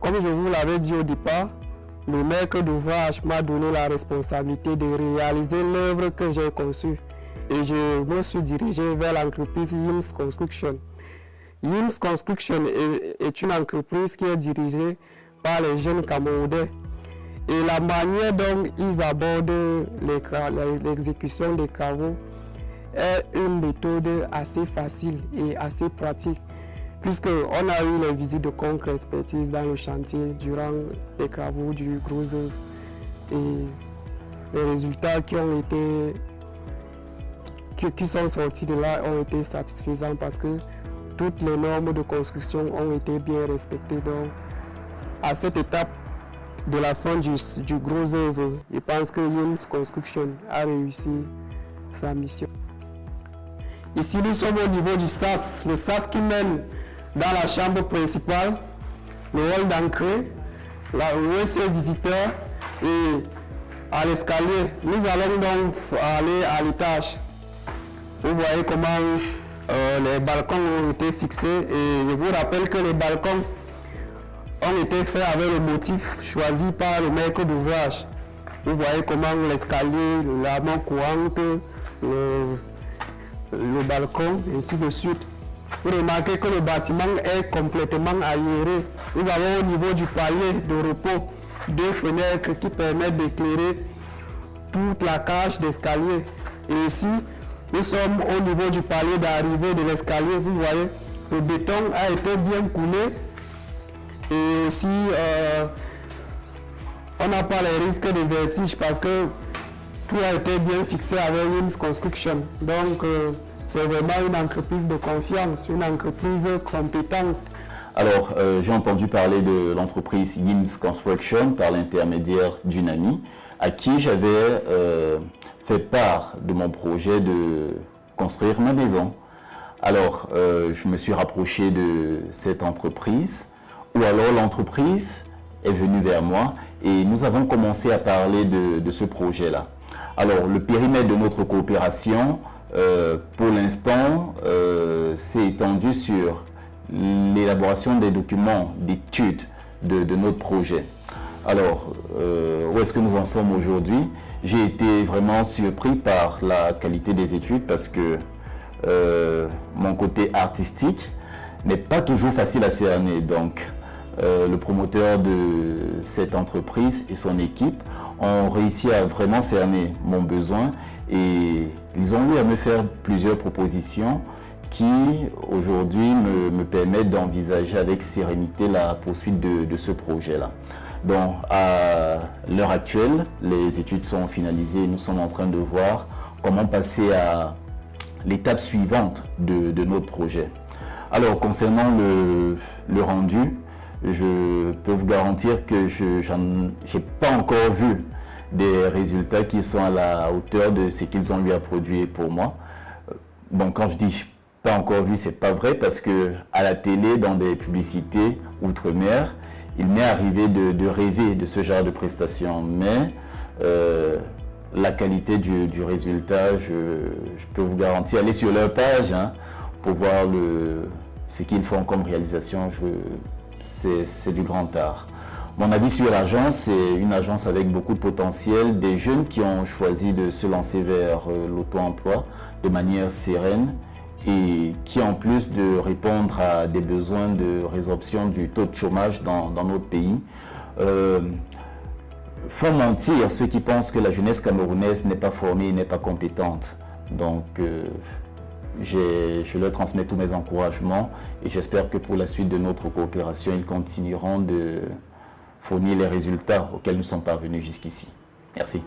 Comme je vous l'avais dit au départ, le maître d'ouvrage m'a donné la responsabilité de réaliser l'œuvre que j'ai conçue et je me suis dirigé vers l'entreprise YIMS Construction. YIMS Construction est une entreprise qui est dirigée par les jeunes Camerounais et la manière dont ils abordent l'exécution des travaux est une méthode assez facile et assez pratique, puisqu'on a eu les visites de Concre Expertise dans le chantier durant les travaux du gros œuvre et les résultats qui sont sortis de là ont été satisfaisants parce que toutes les normes de construction ont été bien respectées. Donc, à cette étape de la fin du gros œuvre, je pense que YIMS Construction a réussi sa mission. Ici, nous sommes au niveau du SAS, le SAS qui mène dans la chambre principale, le hall d'entrée, le WC visiteur et à l'escalier. Nous allons donc aller à l'étage. Vous voyez comment les balcons ont été fixés et je vous rappelle que les balcons ont été faits avec le motif choisi par le maître d'ouvrage. Vous voyez comment l'escalier, la main courante, le balcon, et ainsi de suite. Vous remarquez que le bâtiment est complètement aéré. Nous avons au niveau du palier de repos 2 fenêtres qui permettent d'éclairer toute la cage d'escalier. Et ici, nous sommes au niveau du palier d'arrivée de l'escalier. Vous voyez, le béton a été bien coulé. Et aussi, on n'a pas les risques de vertige parce que tout a été bien fixé avec YIMS Construction. Donc, c'est vraiment une entreprise de confiance, une entreprise compétente. Alors, j'ai entendu parler de l'entreprise YIMS Construction par l'intermédiaire d'une amie à qui j'avais fait part de mon projet de construire ma maison. Alors, je me suis rapproché de cette entreprise, ou alors l'entreprise est venue vers moi et nous avons commencé à parler de ce projet-là. Alors, le périmètre de notre coopération, pour l'instant, s'est étendu sur l'élaboration des documents d'études de notre projet. Alors, où est-ce que nous en sommes aujourd'hui? J'ai été vraiment surpris par la qualité des études parce que mon côté artistique n'est pas toujours facile à cerner. Donc, le promoteur de cette entreprise et son équipe ont réussi à vraiment cerner mon besoin et ils ont eu à me faire plusieurs propositions qui aujourd'hui me permettent d'envisager avec sérénité la poursuite de ce projet-là. Donc à l'heure actuelle, les études sont finalisées et nous sommes en train de voir comment passer à l'étape suivante de notre projet. Alors concernant le rendu, je peux vous garantir que je n'ai pas encore vu des résultats qui sont à la hauteur de ce qu'ils ont eu à produire pour moi. Bon, quand je dis pas encore vu, c'est pas vrai parce que à la télé, dans des publicités outre-mer, il m'est arrivé de rêver de ce genre de prestations. Mais la qualité du résultat, je peux vous garantir, allez sur leur page pour voir ce qu'ils font comme réalisation. C'est du grand art. Mon avis sur l'agence, c'est une agence avec beaucoup de potentiel, des jeunes qui ont choisi de se lancer vers l'auto-emploi de manière sereine et qui, en plus de répondre à des besoins de résorption du taux de chômage dans notre pays, font mentir ceux qui pensent que la jeunesse camerounaise n'est pas formée, n'est pas compétente. Donc, je leur transmets tous mes encouragements et j'espère que pour la suite de notre coopération, ils continueront de fournir les résultats auxquels nous sommes parvenus jusqu'ici. Merci.